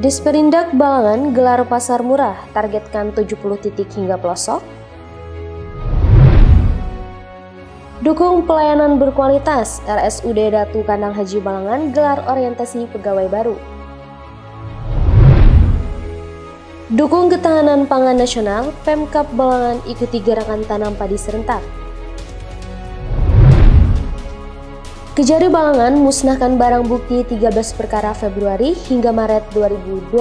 Disperindak Balangan gelar pasar murah, targetkan 70 titik hingga pelosok. Dukung pelayanan berkualitas, RSUD Datu Kandang Haji Balangan gelar orientasi pegawai baru. Dukung ketahanan pangan nasional, Pemkab Balangan ikuti gerakan tanam padi serentak. Kejari Balangan musnahkan barang bukti 13 perkara Februari hingga Maret 2025.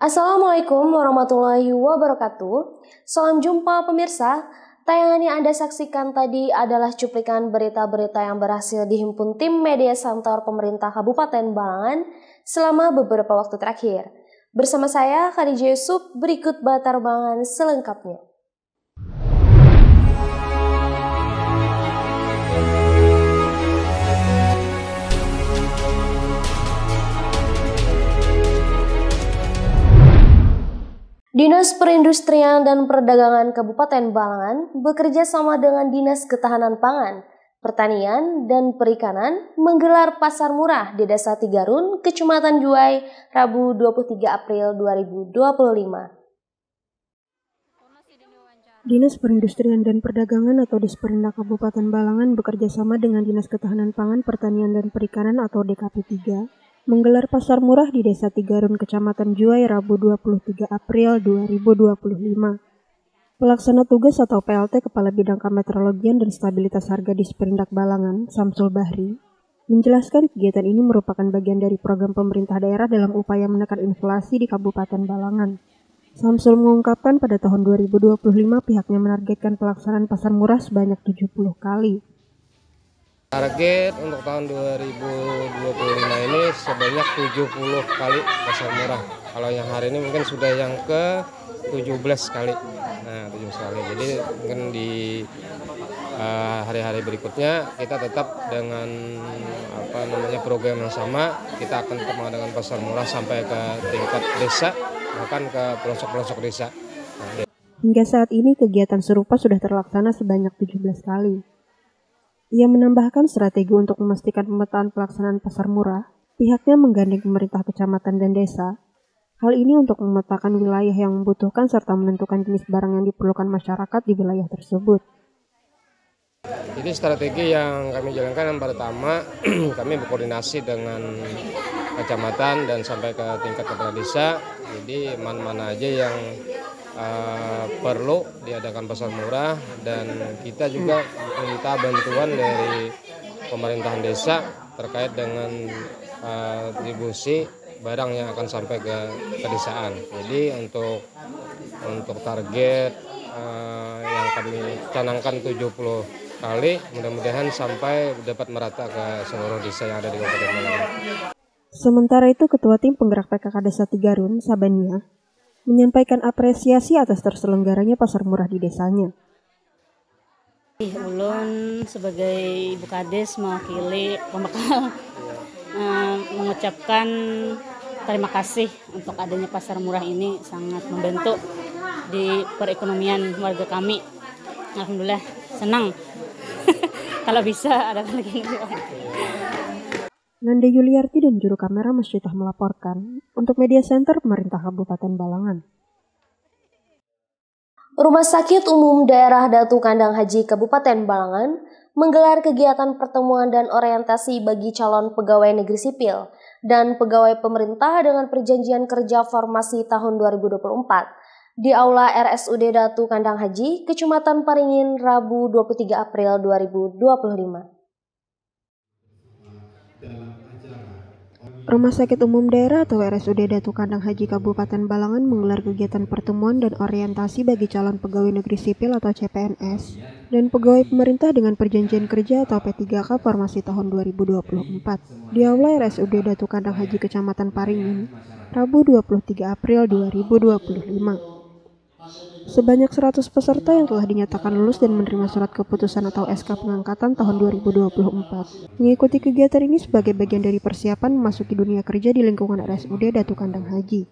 Assalamualaikum warahmatullahi wabarakatuh. Salam jumpa pemirsa. Tayangan yang Anda saksikan tadi adalah cuplikan berita-berita yang berhasil dihimpun tim media center pemerintah Kabupaten Balangan selama beberapa waktu terakhir. Bersama saya Khadijah Yusuf, berikut Batar Balangan selengkapnya. Dinas Perindustrian dan Perdagangan Kabupaten Balangan bekerja sama dengan Dinas Ketahanan Pangan, Pertanian, dan Perikanan menggelar pasar murah di Desa Tigarun, Kecamatan Juai, Rabu 23 April 2025. Dinas Perindustrian dan Perdagangan atau Disperindak Kabupaten Balangan bekerja sama dengan Dinas Ketahanan Pangan, Pertanian, dan Perikanan atau DKP 3 menggelar pasar murah di Desa Tigarun, Kecamatan Juai, Rabu 23 April 2025. Pelaksana tugas atau PLT Kepala Bidang Kemeteorologian dan Stabilitas Harga Disperindak Balangan, Samsul Bahri, menjelaskan kegiatan ini merupakan bagian dari program pemerintah daerah dalam upaya menekan inflasi di Kabupaten Balangan. Samsul mengungkapkan pada tahun 2025 pihaknya menargetkan pelaksanaan pasar murah sebanyak 70 kali. Target untuk tahun 2025 ini sebanyak 70 kali pasar murah. Kalau yang hari ini mungkin sudah yang ke-17 kali. Nah, 17 kali. Jadi mungkin di hari-hari berikutnya kita tetap dengan program yang sama. Kita akan tetap mengadakan pasar murah sampai ke tingkat desa, bahkan ke pelosok-pelosok desa. Hingga saat ini kegiatan serupa sudah terlaksana sebanyak 17 kali. Ia menambahkan strategi untuk memastikan pemetaan pelaksanaan pasar murah, pihaknya menggandeng pemerintah kecamatan dan desa. Hal ini untuk memetakan wilayah yang membutuhkan serta menentukan jenis barang yang diperlukan masyarakat di wilayah tersebut. Jadi strategi yang kami jalankan yang pertama, kami berkoordinasi dengan kecamatan dan sampai ke tingkat kepala desa. Jadi mana-mana aja yang perlu diadakan pasar murah, dan kita juga minta bantuan dari pemerintahan desa terkait dengan distribusi barang yang akan sampai ke pedesaan. Jadi untuk target yang kami canangkan 70 kali, mudah-mudahan sampai dapat merata ke seluruh desa yang ada di Kabupaten Balangan. Sementara itu Ketua Tim Penggerak PKK Desa Tigarun, Sabania, menyampaikan apresiasi atas terselenggaranya pasar murah di desanya. Ulun sebagai Ibu Kades mewakili pembekal mengucapkan terima kasih untuk adanya pasar murah ini, sangat membantu di perekonomian warga kami. Alhamdulillah senang kalau bisa ada lagi. Nanda Yuliarti dan juru kamera Masyidah melaporkan untuk Media Center Pemerintah Kabupaten Balangan. Rumah Sakit Umum Daerah Datu Kandang Haji Kabupaten Balangan menggelar kegiatan pertemuan dan orientasi bagi calon pegawai negeri sipil dan pegawai pemerintah dengan perjanjian kerja formasi tahun 2024 di Aula RSUD Datu Kandang Haji, Kecamatan Paringin, Rabu 23 April 2025. Rumah Sakit Umum Daerah atau RSUD Datu Kandang Haji Kabupaten Balangan menggelar kegiatan pertemuan dan orientasi bagi calon pegawai negeri sipil atau CPNS dan pegawai pemerintah dengan perjanjian kerja atau P3K formasi tahun 2024 di Aula RSUD Datu Kandang Haji Kecamatan Paringin, Rabu 23 April 2025. Sebanyak 100 peserta yang telah dinyatakan lulus dan menerima surat keputusan atau SK pengangkatan tahun 2024 mengikuti kegiatan ini sebagai bagian dari persiapan memasuki dunia kerja di lingkungan RSUD Datu Kandang Haji.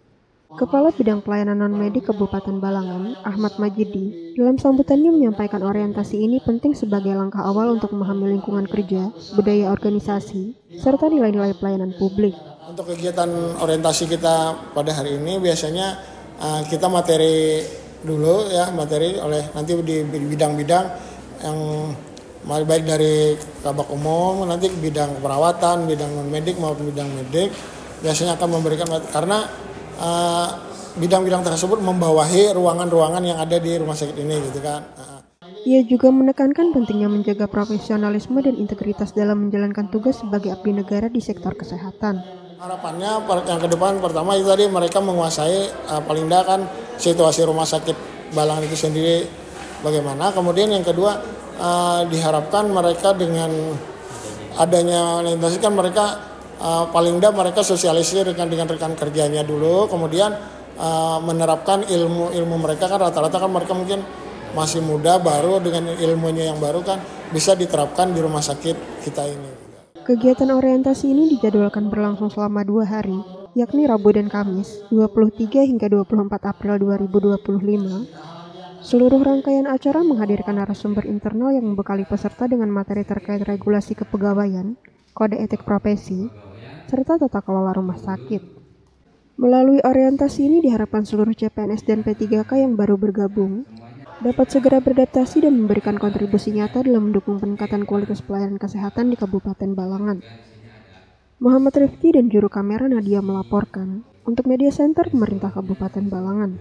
Kepala Bidang Pelayanan Non-Medik Kabupaten Balangan, Ahmad Majidi, dalam sambutannya menyampaikan orientasi ini penting sebagai langkah awal untuk memahami lingkungan kerja, budaya organisasi, serta nilai-nilai pelayanan publik. Untuk kegiatan orientasi kita pada hari ini biasanya kita materi dulu ya, materi oleh nanti di bidang-bidang yang baik dari kabak umum, nanti bidang perawatan, bidang non-medik maupun bidang medik, biasanya akan memberikan karena bidang-bidang tersebut membawahi ruangan-ruangan yang ada di rumah sakit ini gitu kan. Ia juga menekankan pentingnya menjaga profesionalisme dan integritas dalam menjalankan tugas sebagai abdi negara di sektor kesehatan. Harapannya yang ke depan pertama itu tadi mereka menguasai paling tidak kan situasi rumah sakit Balangan itu sendiri bagaimana. Kemudian yang kedua diharapkan mereka dengan adanya orientasi kan mereka paling tidak mereka sosialisasi dengan rekan kerjanya dulu, kemudian menerapkan ilmu mereka kan rata-rata kan mereka mungkin masih muda baru dengan ilmunya yang baru kan bisa diterapkan di rumah sakit kita ini. Kegiatan orientasi ini dijadwalkan berlangsung selama 2 hari, yakni Rabu dan Kamis, 23 hingga 24 April 2025. Seluruh rangkaian acara menghadirkan narasumber internal yang membekali peserta dengan materi terkait regulasi kepegawaian, kode etik profesi, serta tata kelola rumah sakit. Melalui orientasi ini diharapkan seluruh CPNS dan P3K yang baru bergabung dapat segera beradaptasi dan memberikan kontribusi nyata dalam mendukung peningkatan kualitas pelayanan kesehatan di Kabupaten Balangan. Muhammad Rifki dan juru kamera Nadia melaporkan untuk Media Center Pemerintah Kabupaten Balangan.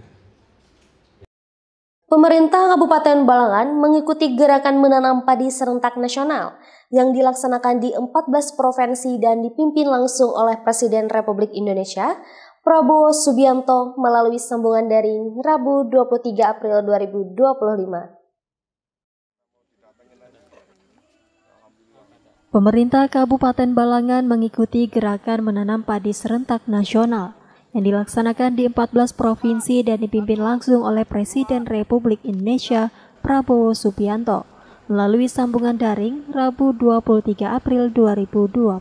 Pemerintah Kabupaten Balangan mengikuti gerakan menanam padi serentak nasional yang dilaksanakan di 14 provinsi dan dipimpin langsung oleh Presiden Republik Indonesia, Prabowo Subianto melalui sambungan daring Rabu 23 April 2025. Pemerintah Kabupaten Balangan mengikuti gerakan menanam padi serentak nasional yang dilaksanakan di 14 provinsi dan dipimpin langsung oleh Presiden Republik Indonesia Prabowo Subianto melalui sambungan daring Rabu 23 April 2025.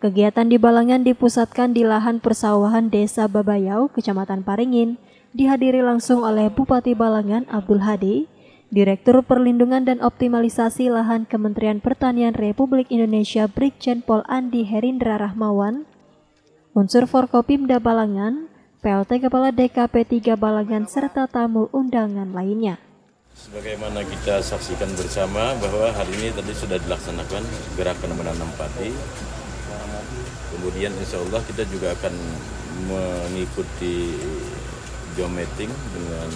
Kegiatan di Balangan dipusatkan di lahan persawahan Desa Babayau, Kecamatan Paringin, dihadiri langsung oleh Bupati Balangan Abdul Hadi, Direktur Perlindungan dan Optimalisasi Lahan Kementerian Pertanian Republik Indonesia Brigjen Pol Andi Herindra Rahmawan, unsur Forkopimda Balangan, PLT Kepala DKP 3 Balangan, serta tamu undangan lainnya. Sebagaimana kita saksikan bersama bahwa hari ini tadi sudah dilaksanakan gerakan menanam padi. Kemudian insya Allah kita juga akan mengikuti joint meeting dengan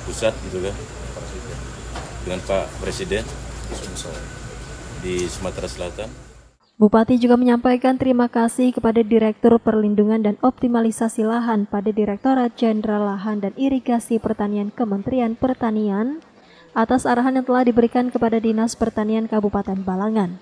pusat gitu kan, dengan Pak Presiden di Sumatera Selatan. Bupati juga menyampaikan terima kasih kepada Direktur Perlindungan dan Optimalisasi Lahan pada Direktorat Jenderal Lahan dan Irigasi Pertanian Kementerian Pertanian atas arahan yang telah diberikan kepada Dinas Pertanian Kabupaten Balangan.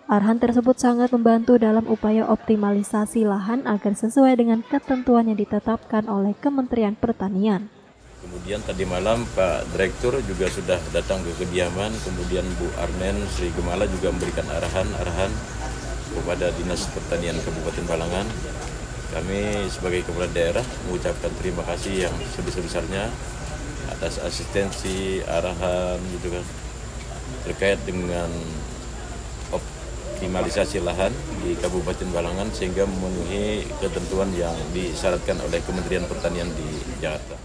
Arahan tersebut sangat membantu dalam upaya optimalisasi lahan agar sesuai dengan ketentuan yang ditetapkan oleh Kementerian Pertanian. Kemudian tadi malam Pak Direktur juga sudah datang ke kediaman, kemudian Bu Arnen Sri Gemala juga memberikan arahan kepada Dinas Pertanian Kabupaten Balangan. Kami sebagai kepala daerah mengucapkan terima kasih yang sebesar-besarnya atas asistensi, arahan gitu kan, terkait dengan optimalisasi lahan di Kabupaten Balangan sehingga memenuhi ketentuan yang disyaratkan oleh Kementerian Pertanian di Jakarta.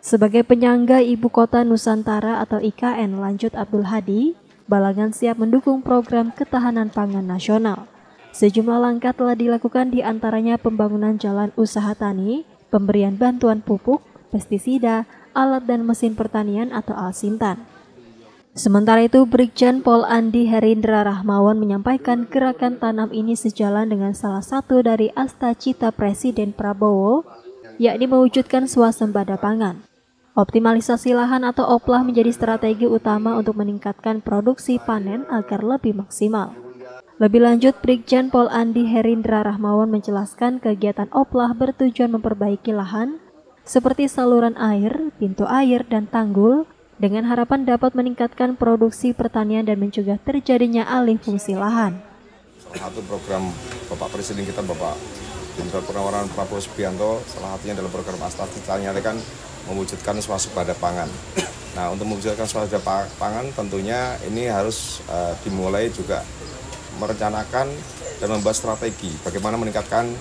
Sebagai penyangga Ibu Kota Nusantara atau IKN, lanjut Abdul Hadi, Balangan siap mendukung program ketahanan pangan nasional. Sejumlah langkah telah dilakukan, di antaranya pembangunan jalan usaha tani, pemberian bantuan pupuk, pestisida, alat dan mesin pertanian atau Alsintan. Sementara itu, Brigjen Pol Andi Herindra Rahmawan menyampaikan gerakan tanam ini sejalan dengan salah satu dari asta-cita Presiden Prabowo, yakni mewujudkan swasembada pangan. Optimalisasi lahan atau OPLAH menjadi strategi utama untuk meningkatkan produksi panen agar lebih maksimal. Lebih lanjut, Brigjen Pol Andi Herindra Rahmawan menjelaskan kegiatan OPLAH bertujuan memperbaiki lahan seperti saluran air, pintu air, dan tanggul dengan harapan dapat meningkatkan produksi pertanian dan mencegah terjadinya alih fungsi lahan. salah satu program Bapak Presiden kita, Bapak Jenderal Purnawirawan Prabowo Subianto, salah satunya dalam program Astra kita nyatakan mewujudkan swasembada pangan. Nah, untuk mewujudkan swasembada pangan tentunya ini harus dimulai juga merencanakan dan membuat strategi bagaimana meningkatkan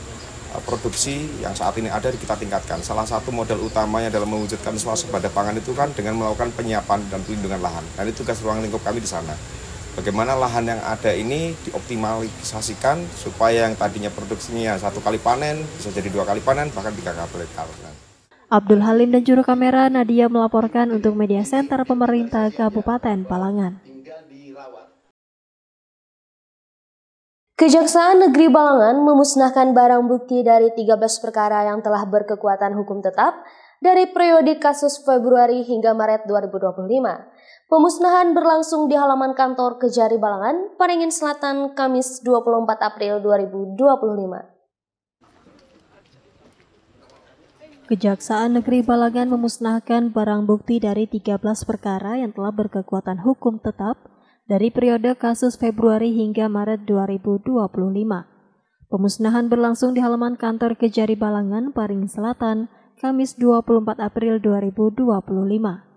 produksi yang saat ini ada kita tingkatkan. Salah satu modal utamanya dalam mewujudkan swasembada pangan itu kan dengan melakukan penyiapan dan pelindungan lahan. Dan itu tugas ruang lingkup kami di sana. Bagaimana lahan yang ada ini dioptimalisasikan supaya yang tadinya produksinya 1 kali panen bisa jadi 2 kali panen, bahkan 3 kali panen. Abdul Halim dan juru kamera Nadia melaporkan untuk Media Center Pemerintah Kabupaten Balangan. Kejaksaan Negeri Balangan memusnahkan barang bukti dari 13 perkara yang telah berkekuatan hukum tetap dari periode kasus Februari hingga Maret 2025. Pemusnahan berlangsung di halaman kantor Kejari Balangan, Paringin Selatan, Kamis 24 April 2025. Kejaksaan Negeri Balangan memusnahkan barang bukti dari 13 perkara yang telah berkekuatan hukum tetap dari periode kasus Februari hingga Maret 2025. Pemusnahan berlangsung di halaman kantor Kejari Balangan, Paringin Selatan, Kamis 24 April 2025.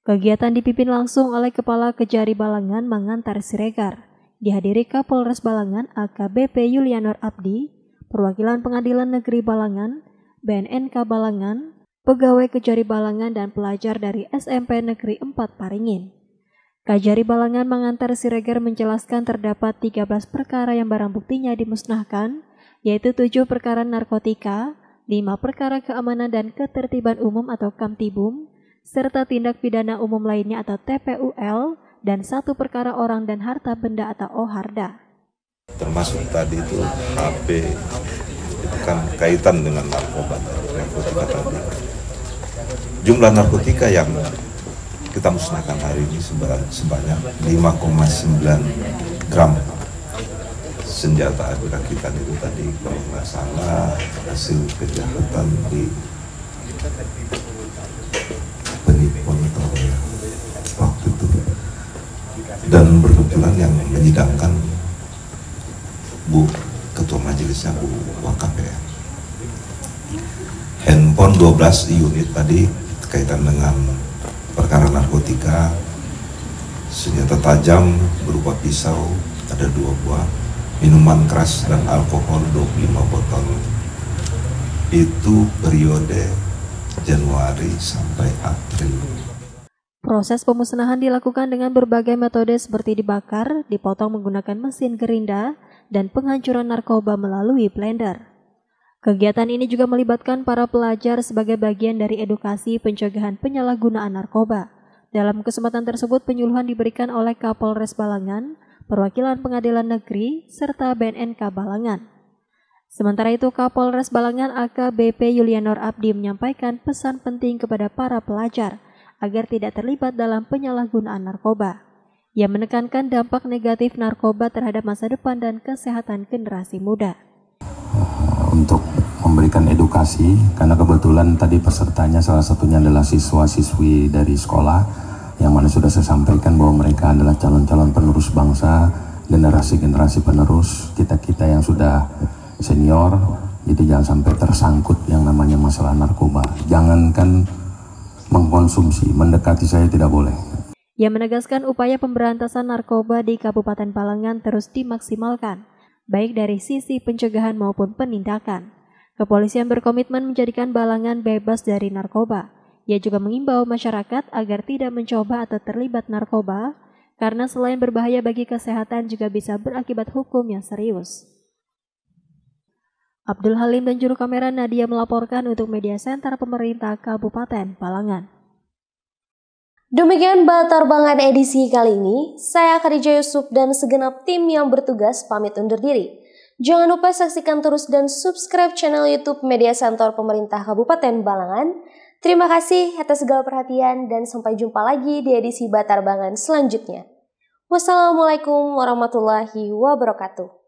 Kegiatan dipimpin langsung oleh Kepala Kejari Balangan Mangantar Siregar, dihadiri Kapolres Balangan AKBP Yulianor Abdi, perwakilan Pengadilan Negeri Balangan, BNNK Balangan, pegawai Kejari Balangan dan pelajar dari SMP Negeri 4 Paringin. Kejari Balangan Mangantar Siregar menjelaskan terdapat 13 perkara yang barang buktinya dimusnahkan, yaitu 7 perkara narkotika, 5 perkara keamanan dan ketertiban umum atau Kamtibum, serta tindak pidana umum lainnya atau TPUL, dan 1 perkara orang dan harta benda atau OHARDA. Termasuk tadi itu HP, itu kan kaitan dengan narkoba tadi. Jumlah narkotika yang kita musnahkan hari ini sebanyak 5,9 gram senjata api rakitan itu tadi, kalau nggak salah hasil kejahatan di penipuan atau waktu itu. Dan berkebetulan yang menyidangkan Bu Ketua Majelisnya Bu Wakapea. Handphone 12 unit tadi kaitan dengan perkara narkotika, senjata tajam berupa pisau ada 2 buah, minuman keras dan alkohol 25 botol. Itu periode Januari sampai April. Proses pemusnahan dilakukan dengan berbagai metode seperti dibakar, dipotong menggunakan mesin gerinda, dan penghancuran narkoba melalui blender. Kegiatan ini juga melibatkan para pelajar sebagai bagian dari edukasi pencegahan penyalahgunaan narkoba. Dalam kesempatan tersebut penyuluhan diberikan oleh Kapolres Balangan, perwakilan Pengadilan Negeri, serta BNNK Balangan. Sementara itu Kapolres Balangan AKBP Yulianor Abdi menyampaikan pesan penting kepada para pelajar agar tidak terlibat dalam penyalahgunaan narkoba. Ia menekankan dampak negatif narkoba terhadap masa depan dan kesehatan generasi muda. Untuk memberikan edukasi, karena kebetulan tadi pesertanya salah satunya adalah siswa-siswi dari sekolah, yang mana sudah saya sampaikan bahwa mereka adalah calon-calon penerus bangsa, generasi-generasi penerus, kita-kita yang sudah senior, jadi jangan sampai tersangkut yang namanya masalah narkoba. Jangankan mengkonsumsi, mendekati saya tidak boleh. Ia menegaskan upaya pemberantasan narkoba di Kabupaten Balangan terus dimaksimalkan, baik dari sisi pencegahan maupun penindakan. Kepolisian berkomitmen menjadikan Balangan bebas dari narkoba. Ia juga mengimbau masyarakat agar tidak mencoba atau terlibat narkoba, karena selain berbahaya bagi kesehatan juga bisa berakibat hukum yang serius. Abdul Halim dan juru kamera Nadia melaporkan untuk Media Center Pemerintah Kabupaten Balangan. Demikian Batarbangan edisi kali ini. Saya Khadijah Yusuf dan segenap tim yang bertugas pamit undur diri. Jangan lupa saksikan terus dan subscribe channel YouTube Media Center Pemerintah Kabupaten Balangan. Terima kasih atas segala perhatian dan sampai jumpa lagi di edisi Batarbangan selanjutnya. Wassalamualaikum warahmatullahi wabarakatuh.